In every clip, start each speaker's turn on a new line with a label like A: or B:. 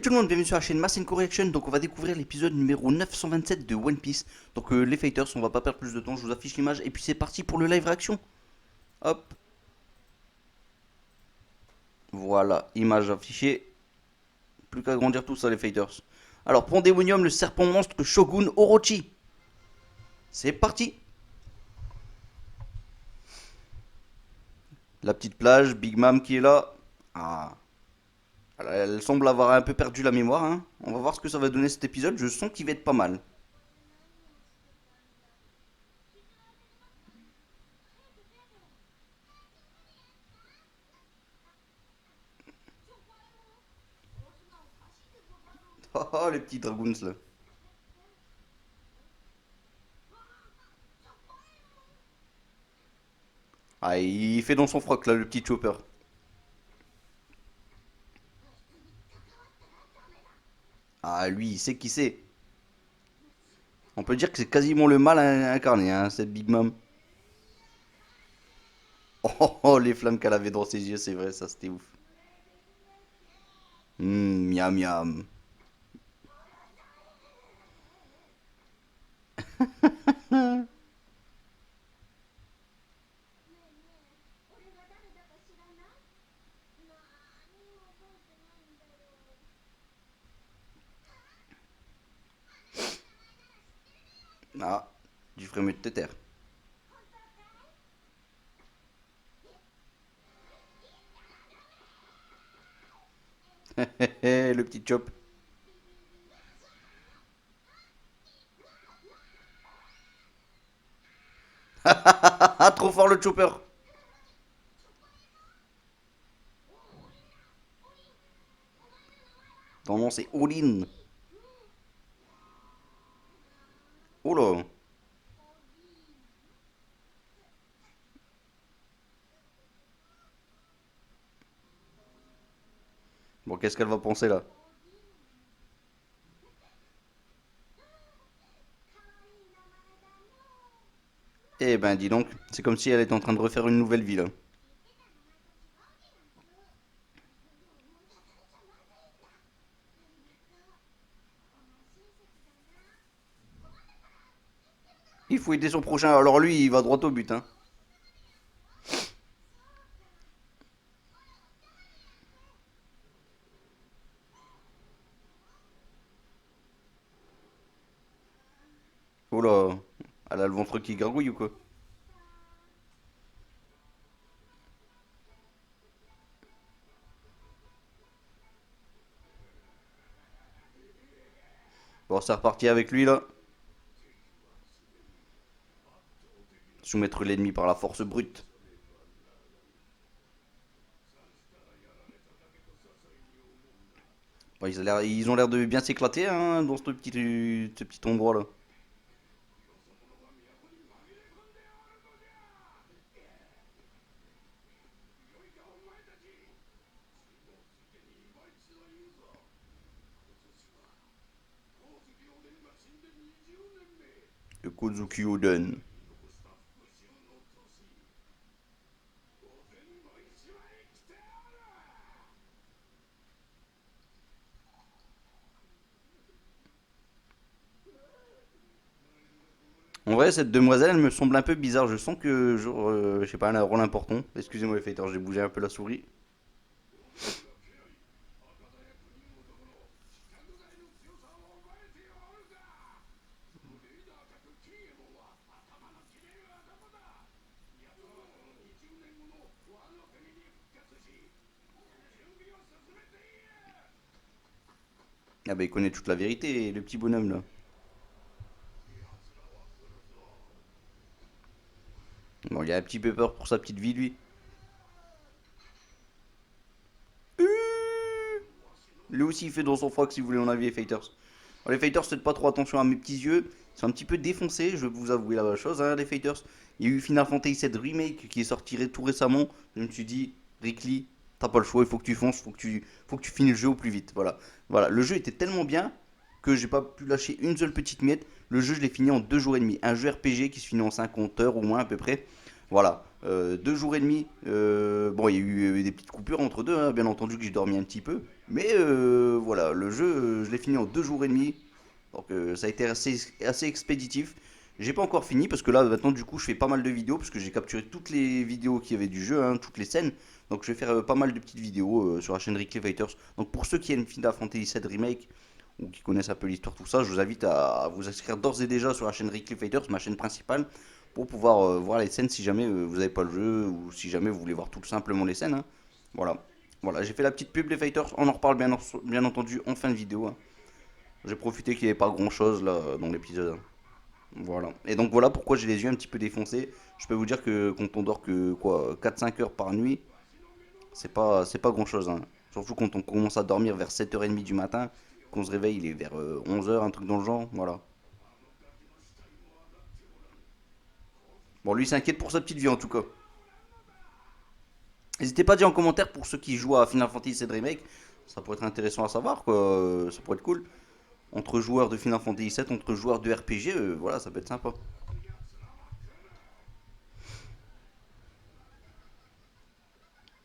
A: tout le monde, bienvenue sur la chaîne Masenko Reaction. Donc on va découvrir l'épisode numéro 927 de One Piece. Donc les fighters, on va pas perdre plus de temps, je vous affiche l'image et puis c'est parti pour le live réaction. Hop. Voilà, image affichée. Plus qu'à grandir tout ça les fighters. Alors Pandemonium, le serpent monstre Shogun Orochi. C'est parti. La petite plage, Big Mom qui est là. Ah. Elle semble avoir un peu perdu la mémoire, hein. On va voir ce que ça va donner cet épisode, je sens qu'il va être pas mal. Oh les petits dragons là. Ah, il fait dans son froc là, le petit chopper. Ah, lui, il sait qui c'est. On peut dire que c'est quasiment le mal incarné, hein, cette Big Mom. Les flammes qu'elle avait dans ses yeux, c'est vrai, ça c'était ouf. Miam miam. Ah, du ferais mieux de te taire. Le petit chop. Ah, trop fort le chopper. Ton nom c'est Olin. Oh là. Bon, qu'est-ce qu'elle va penser là? Eh ben, dis donc, c'est comme si elle était en train de refaire une nouvelle vie là. Il faut aider son prochain, alors lui, il va droit au but, hein. Oh là, elle a le ventre qui gargouille ou quoi? Bon, c'est reparti avec lui là. Soumettre l'ennemi par la force brute. Bon, ils ont l'air de bien s'éclater hein, dans ce petit endroit là. Le Kozuki Oden. En vrai, cette demoiselle, elle me semble un peu bizarre. Je sens que, genre, je sais pas, elle a un rôle important. Excusez-moi les fighters, j'ai bougé un peu la souris. Ah bah, il connaît toute la vérité, le petit bonhomme là. Bon, il a un petit peu peur pour sa petite vie, lui. Lui aussi, il fait dans son froc si vous voulez en avis, les fighters. Alors, les fighters, faites pas trop attention à mes petits yeux. Ils sont un petit peu défoncés, je vais vous avouer la chose, hein, les fighters. Il y a eu Final Fantasy VII Remake qui est sorti tout récemment. Je me suis dit, Rick Lee, t'as pas le choix, il faut que tu fonces, faut que tu finis le jeu au plus vite. Voilà. Voilà, le jeu était tellement bien que j'ai pas pu lâcher une seule petite miette. Le jeu, je l'ai fini en 2 jours et demi. Un jeu RPG qui se finit en 50 heures au moins à peu près. Voilà. 2 jours et demi. Bon, il y a eu des petites coupures entre deux, hein, bien entendu que j'ai dormi un petit peu. Mais voilà, le jeu, je l'ai fini en 2 jours et demi. Donc ça a été assez expéditif. J'ai pas encore fini parce que là maintenant du coup je fais pas mal de vidéos parce que j'ai capturé toutes les vidéos qu'il y avait du jeu, hein, toutes les scènes. Donc je vais faire pas mal de petites vidéos sur la chaîne Ricky Fighters. Donc pour ceux qui aiment Final Fantasy VII Remake ou qui connaissent un peu l'histoire, tout ça, je vous invite à vous inscrire d'ores et déjà sur la chaîne Ricky Fighters, ma chaîne principale, pour pouvoir voir les scènes si jamais vous n'avez pas le jeu ou si jamais vous voulez voir tout simplement les scènes, hein. Voilà. Voilà, j'ai fait la petite pub les Fighters, on en reparle bien entendu en fin de vidéo, hein. J'ai profité qu'il n'y avait pas grand chose là dans l'épisode, hein. Voilà. Et donc voilà pourquoi j'ai les yeux un petit peu défoncés. Je peux vous dire que quand on dort que quoi 4-5 heures par nuit, c'est pas grand chose, hein. Surtout quand on commence à dormir vers 7h30 du matin, qu'on se réveille, il est vers 11 heures, un truc dans le genre. Voilà. Bon, lui s'inquiète pour sa petite vie en tout cas. N'hésitez pas à dire en commentaire pour ceux qui jouent à Final Fantasy VII Remake. Ça pourrait être intéressant à savoir, quoi. Ça pourrait être cool. Entre joueurs de Final Fantasy VII, entre joueurs de RPG, voilà, ça peut être sympa.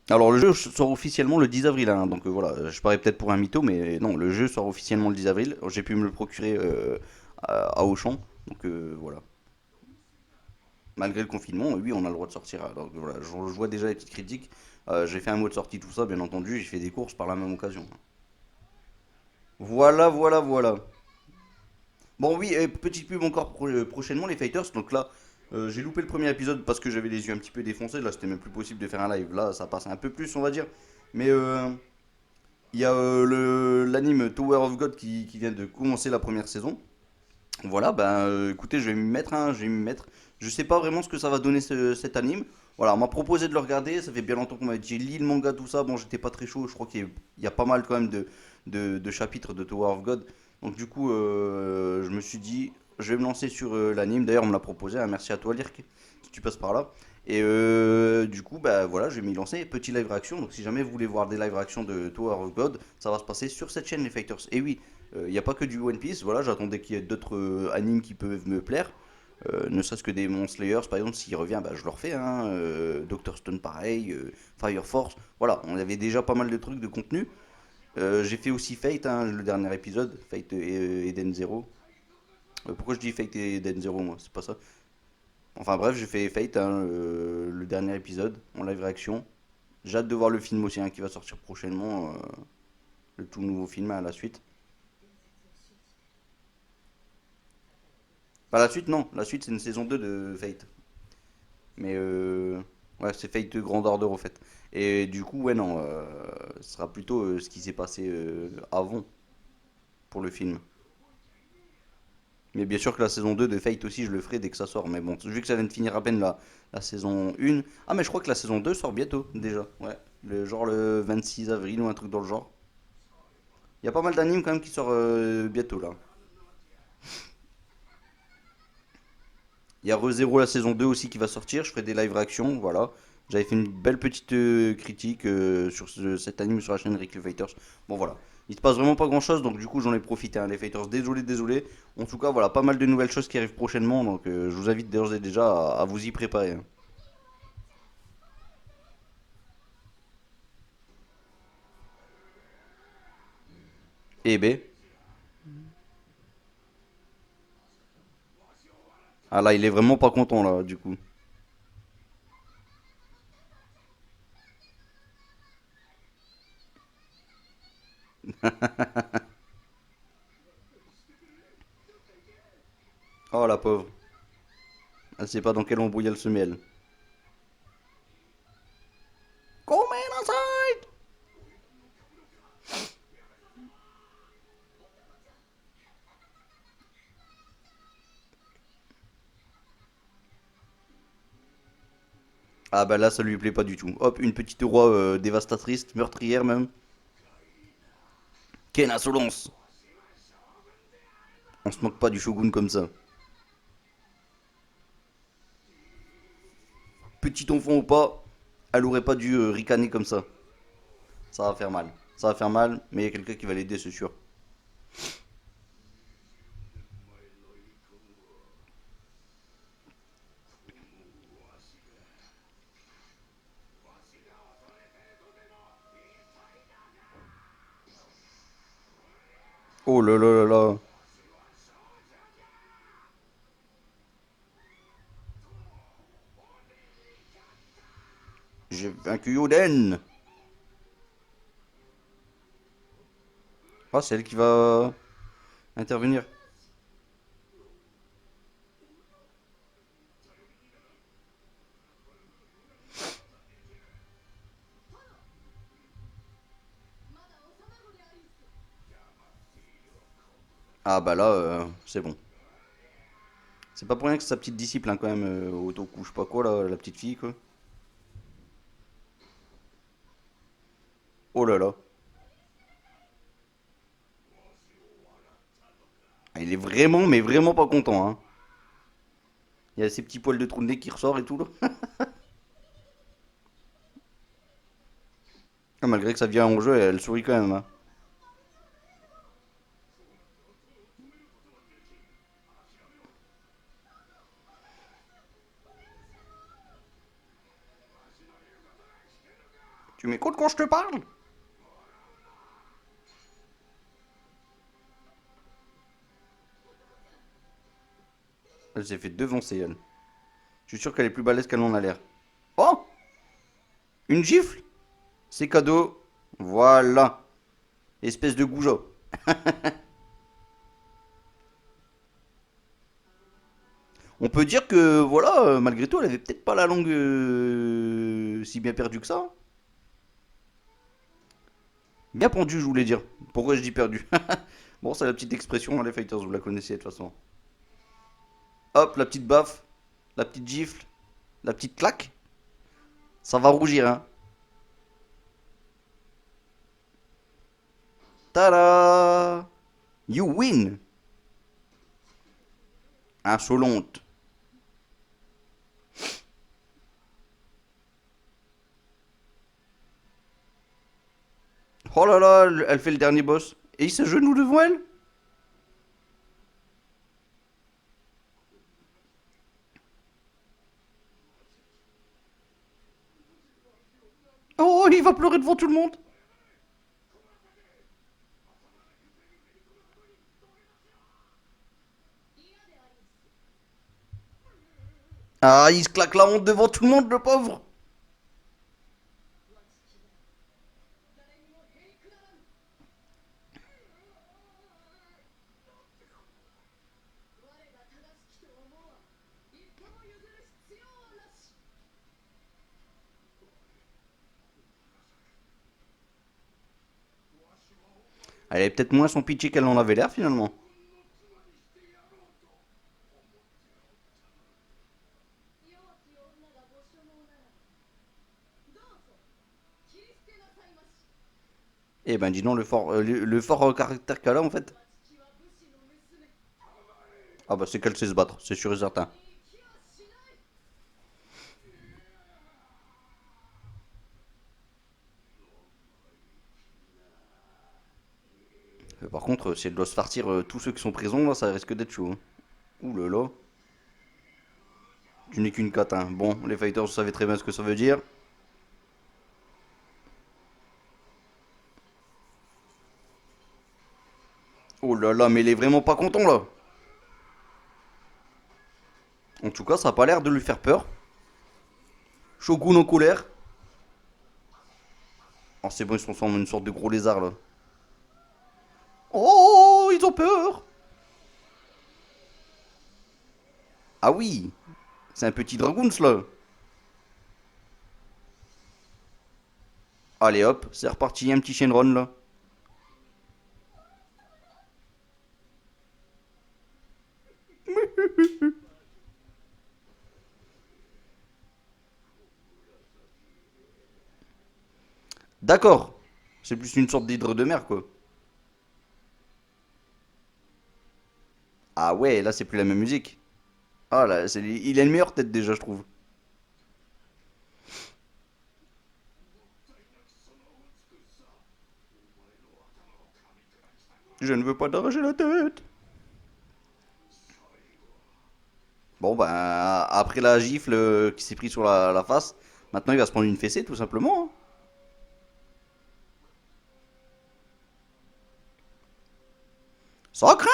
A: Alors le jeu sort officiellement le 10 avril, hein, donc voilà, je parais peut-être pour un mytho, mais non, le jeu sort officiellement le 10 avril. J'ai pu me le procurer à Auchan, donc voilà. Malgré le confinement, oui, on a le droit de sortir. Alors voilà, je vois déjà les petites critiques. J'ai fait un mot de sortie, tout ça, bien entendu, j'ai fait des courses par la même occasion. Voilà, voilà, voilà. Bon, oui, petite pub encore prochainement, les Fighters. Donc là, j'ai loupé le premier épisode parce que j'avais les yeux un petit peu défoncés. Là, c'était même plus possible de faire un live. Là, ça passe un peu plus, on va dire. Mais il y a l'anime Tower of God qui vient de commencer la première saison. Voilà, ben écoutez, je vais m'y mettre, hein, je vais m'y mettre. Je sais pas vraiment ce que ça va donner cet anime. Voilà, on m'a proposé de le regarder. Ça fait bien longtemps qu'on m'a dit lis le manga, tout ça. Bon, j'étais pas très chaud. Je crois qu'il y a pas mal quand même de chapitres de Tower of God. Donc du coup, je me suis dit, je vais me lancer sur l'anime. D'ailleurs, on me l'a proposé, hein. Merci à toi, Lirk, si tu passes par là. Et du coup, bah voilà, je vais m'y lancer. Petit live réaction. Donc si jamais vous voulez voir des live réactions de Tower of God, ça va se passer sur cette chaîne, les Fighters. Et oui, il n'y a pas que du One Piece. Voilà, j'attendais qu'il y ait d'autres animes qui peuvent me plaire. Ne serait-ce que des Demon Slayers, par exemple, s'il revient, bah, je le refais, hein. Dr. Stone, pareil. Fire Force. Voilà, on avait déjà pas mal de trucs de contenu. J'ai fait aussi Fate, hein, le dernier épisode. Fate Eden Zero. Pourquoi je dis Fate et Eden Zero, moi? C'est pas ça. Enfin bref, j'ai fait Fate, hein, le dernier épisode, en live réaction. J'ai hâte de voir le film aussi, hein, qui va sortir prochainement. Le tout nouveau film à la suite. Pas la suite, non. La suite, c'est une saison 2 de Fate. Mais ouais, c'est Fate Grand Order au fait. Et du coup, ouais, non. Ce sera plutôt ce qui s'est passé avant pour le film. Mais bien sûr que la saison 2 de Fate aussi, je le ferai dès que ça sort. Mais bon, vu que ça vient de finir à peine la saison 1. Ah, mais je crois que la saison 2 sort bientôt, déjà. Ouais. Genre le 26 avril ou un truc dans le genre. Il y a pas mal d'animes quand même qui sort bientôt là. Il y a ReZero la saison 2 aussi qui va sortir. Je ferai des live réactions. Voilà. J'avais fait une belle petite critique sur cet anime sur la chaîne Rick Fighters. Bon, voilà. Il se passe vraiment pas grand chose. Donc, du coup, j'en ai profité, hein, les Fighters. Désolé, désolé. En tout cas, voilà. Pas mal de nouvelles choses qui arrivent prochainement. Donc, je vous invite d'ores et déjà à vous y préparer, hein. Eh ben. Ah là, il est vraiment pas content là, du coup. Oh la pauvre. Elle sait pas dans quel embrouille elle se mêle. Come inside. Ah bah là, ça lui plaît pas du tout. Hop, une petite roi dévastatrice, meurtrière même. Quelle insolence! On se moque pas du shogun comme ça. Petit enfant ou pas, elle aurait pas dû ricaner comme ça. Ça va faire mal. Ça va faire mal, mais il y a quelqu'un qui va l'aider, c'est sûr. Oh là là là là. J'ai vaincu Oden. Ah, c'est elle qui va intervenir. Ah bah là, c'est bon. C'est pas pour rien que c'est sa petite disciple hein, quand même, Otoku, je sais pas quoi là, la petite fille quoi. Oh là là. Ah, il est vraiment, mais vraiment pas content hein. Il y a ses petits poils de trou de nez qui ressort et tout là. Ah, malgré que ça vient en jeu, elle sourit quand même hein. Tu m'écoutes quand je te parle? Elle s'est fait devancer elle. Je suis sûr qu'elle est plus balèze qu'elle en a l'air. Oh! Une gifle? C'est cadeau. Voilà. Espèce de goujat. On peut dire que, voilà, malgré tout, elle avait peut-être pas la langue si bien perdue que ça. Bien pendue, je voulais dire. Pourquoi je dis perdu? Bon, c'est la petite expression, hein, les fighters, vous la connaissez de toute façon. Hop, la petite baffe, la petite gifle, la petite claque. Ça va rougir, hein. Tada! You win! Insolente. Oh là là, elle fait le dernier boss. Et il se genoux devant elle? Oh, il va pleurer devant tout le monde. Ah, il se claque la honte devant tout le monde, le pauvre. Elle avait peut-être moins son pitié qu'elle en avait l'air finalement. Eh ben dis donc le fort caractère qu'elle a en fait. Ah bah c'est qu'elle sait se battre, c'est sûr et certain. Par contre, si elle doit se fartir tous ceux qui sont présents, là, ça risque d'être chaud, hein. Ouh là là. Tu n'es qu'une cate, hein. Bon, les fighters, vous savez très bien ce que ça veut dire. Oh là là, mais il est vraiment pas content là. En tout cas, ça a pas l'air de lui faire peur. Shogun en colère. Oh, c'est bon, ils sont ensemble une sorte de gros lézard là. Oh, ils ont peur. Ah oui, c'est un petit dragoon là. Allez hop, c'est reparti, un petit Shenron là. D'accord. C'est plus une sorte d'hydre de mer quoi. Ah ouais, là c'est plus la même musique. Ah là, il a une meilleure tête déjà, je trouve. Je ne veux pas t'arracher la tête. Bon, bah, après la gifle qui s'est pris sur la face, maintenant il va se prendre une fessée tout simplement, hein. Ça craint.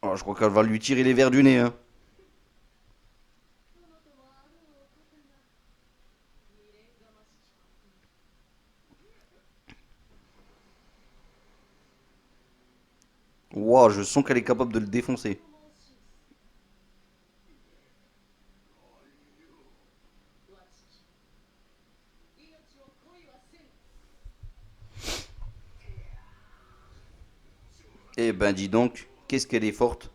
A: Oh, je crois qu'elle va lui tirer les verres du nez, hein. Ouah, je sens qu'elle est capable de le défoncer. Eh ben dis donc, qu'est-ce qu'elle est forte.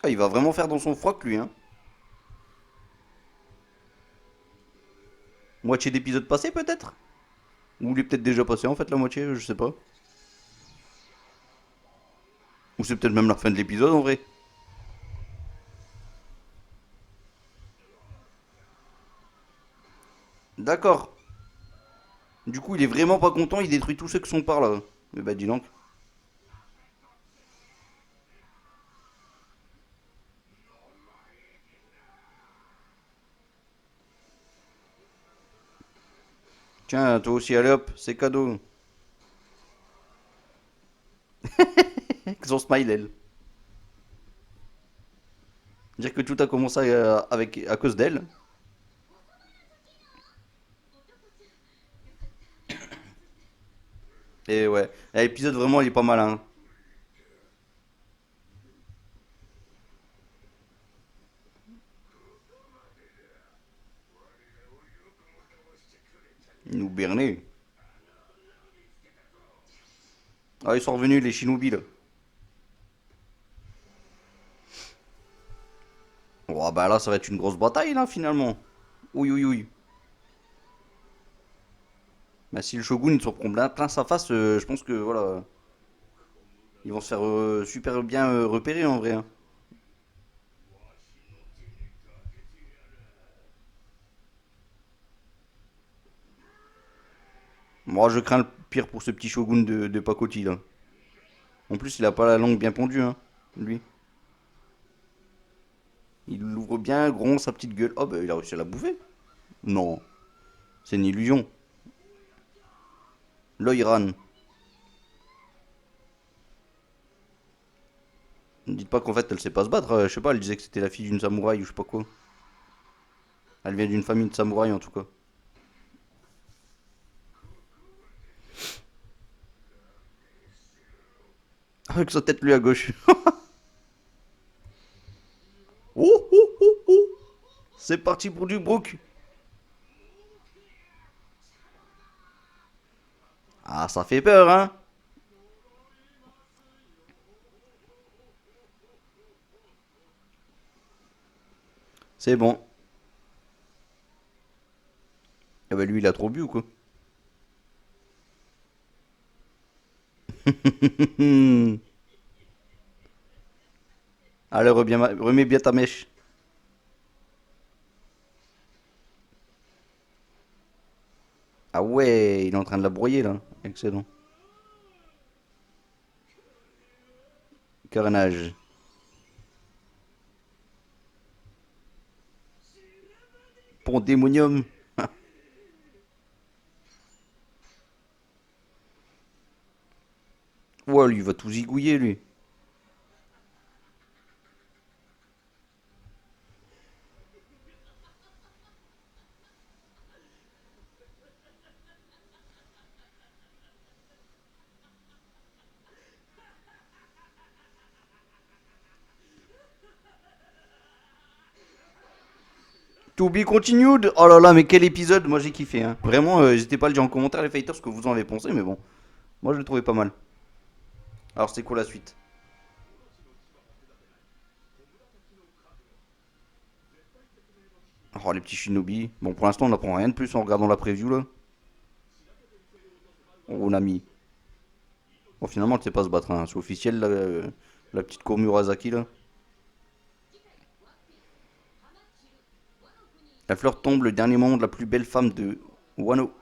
A: Ah, il va vraiment faire dans son froc lui, hein. Moitié d'épisode passé peut-être. Ou il est peut-être déjà passé en fait la moitié, je sais pas. Ou c'est peut-être même la fin de l'épisode en vrai. D'accord. Du coup, il est vraiment pas content, il détruit tous ceux qui sont par là. Mais bah dis donc. Tiens, toi aussi, allez hop, c'est cadeau. Avec son smile, elle. Dire que tout a commencé à cause d'elle. Et ouais, l'épisode vraiment il est pas mal, hein. Il nous bernait. Ah, ils sont revenus les Shinobi là. Oh bah là, ça va être une grosse bataille là finalement. Oui, oui, oui. Bah si le Shogun il se reprend plein sa face, je pense que voilà, ils vont se faire super bien repérer en vrai, hein. Moi je crains le pire pour ce petit Shogun de Pakoti là. En plus il a pas la langue bien pendue, hein, lui. Il ouvre bien grand sa petite gueule. Oh bah il a réussi à la bouffer. Non, c'est une illusion. L'œil rane. Ne dites pas qu'en fait elle sait pas se battre, je sais pas, elle disait que c'était la fille d'une samouraï ou je sais pas quoi. Elle vient d'une famille de samouraïs en tout cas. Avec sa tête lui à gauche. Oh, oh, oh, oh. C'est parti pour du brook. Ah, ça fait peur, hein. C'est bon. Ah bah lui, il a trop bu ou quoi? Allez, remets bien ta mèche. Ah ouais, il est en train de la broyer là. Excellent. Carnage. Pandémonium. Ouais, lui, il va tout zigouiller, lui. To be continued. Oh là là, mais quel épisode. Moi, j'ai kiffé, hein. Vraiment, n'hésitez pas à le dire en commentaire, les fighters, ce que vous en avez pensé, mais bon. Moi, je l'ai trouvé pas mal. Alors, c'est quoi la suite? Oh, les petits shinobi. Bon, pour l'instant, on n'apprend rien de plus en regardant la preview, là. On a mis. Bon, finalement, elle sait pas se battre, hein. C'est officiel, là, la petite Komurasaki, là. La fleur tombe, le dernier moment de la plus belle femme de Wano.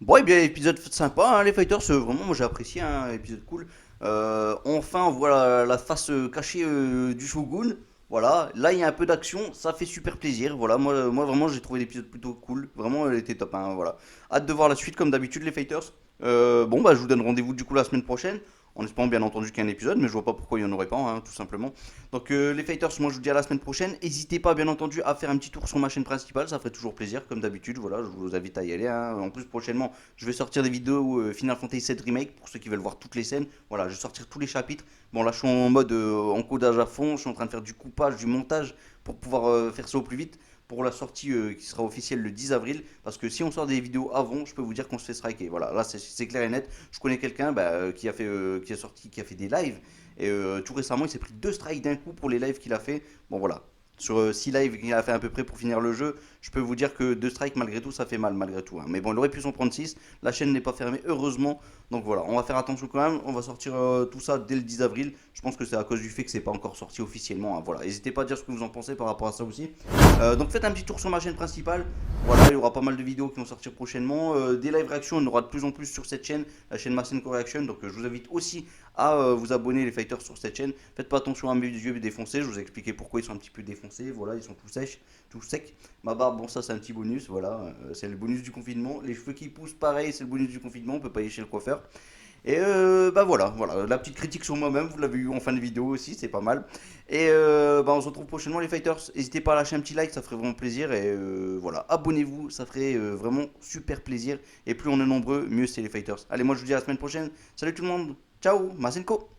A: Bon, et bien, épisode sympa, hein, les fighters, vraiment, moi j'ai apprécié, hein, épisode cool. Enfin, on voit la face cachée du Shogun. Voilà, là il y a un peu d'action, ça fait super plaisir. Voilà, moi vraiment j'ai trouvé l'épisode plutôt cool. Vraiment, elle était top, hein, voilà. Hâte de voir la suite, comme d'habitude, les fighters. Bon, bah, je vous donne rendez-vous du coup la semaine prochaine. En espérant bien entendu qu'il y ait un épisode, mais je vois pas pourquoi il n'y en aurait pas, hein, tout simplement. Donc les fighters, moi je vous dis à la semaine prochaine. N'hésitez pas bien entendu à faire un petit tour sur ma chaîne principale, ça ferait toujours plaisir comme d'habitude. Voilà, je vous invite à y aller, hein. En plus prochainement, je vais sortir des vidéos Final Fantasy VII Remake pour ceux qui veulent voir toutes les scènes. Voilà, je vais sortir tous les chapitres. Bon là je suis en mode encodage à fond, je suis en train de faire du coupage, du montage pour pouvoir faire ça au plus vite pour la sortie qui sera officielle le 10 avril. Parce que si on sort des vidéos avant, je peux vous dire qu'on se fait striker. Voilà, là c'est clair et net. Je connais quelqu'un qui a fait des lives. Et tout récemment, il s'est pris 2 strikes d'un coup pour les lives qu'il a fait. Bon voilà, sur 6 lives qu'il a fait à peu près pour finir le jeu, je peux vous dire que 2 strikes malgré tout, ça fait mal malgré tout, hein. Mais bon, il aurait pu s'en prendre 6. La chaîne n'est pas fermée, heureusement. Donc voilà, on va faire attention quand même. On va sortir tout ça dès le 10 avril. Je pense que c'est à cause du fait que c'est pas encore sorti officiellement, hein. Voilà, n'hésitez pas à dire ce que vous en pensez par rapport à ça aussi. Donc faites un petit tour sur ma chaîne principale. Voilà, il y aura pas mal de vidéos qui vont sortir prochainement. Des live réactions, on en aura de plus en plus sur cette chaîne, la chaîne Masenko Reaction. Donc je vous invite aussi à vous abonner les fighters sur cette chaîne. Faites pas attention à mes yeux défoncés, je vous ai expliqué pourquoi ils sont un petit peu défoncés. Voilà, ils sont tout sèches, tout secs. Ma barbe, bon ça c'est un petit bonus, voilà, c'est le bonus du confinement. Les cheveux qui poussent, pareil, c'est le bonus du confinement, on peut pas y aller chez le coiffeur. Et bah voilà, la petite critique sur moi-même, vous l'avez eu en fin de vidéo aussi, c'est pas mal. Et bah on se retrouve prochainement les fighters. N'hésitez pas à lâcher un petit like, ça ferait vraiment plaisir. Et voilà, abonnez-vous, ça ferait vraiment super plaisir. Et plus on est nombreux, mieux c'est les fighters. Allez, moi je vous dis à la semaine prochaine. Salut tout le monde, ciao, Masenko.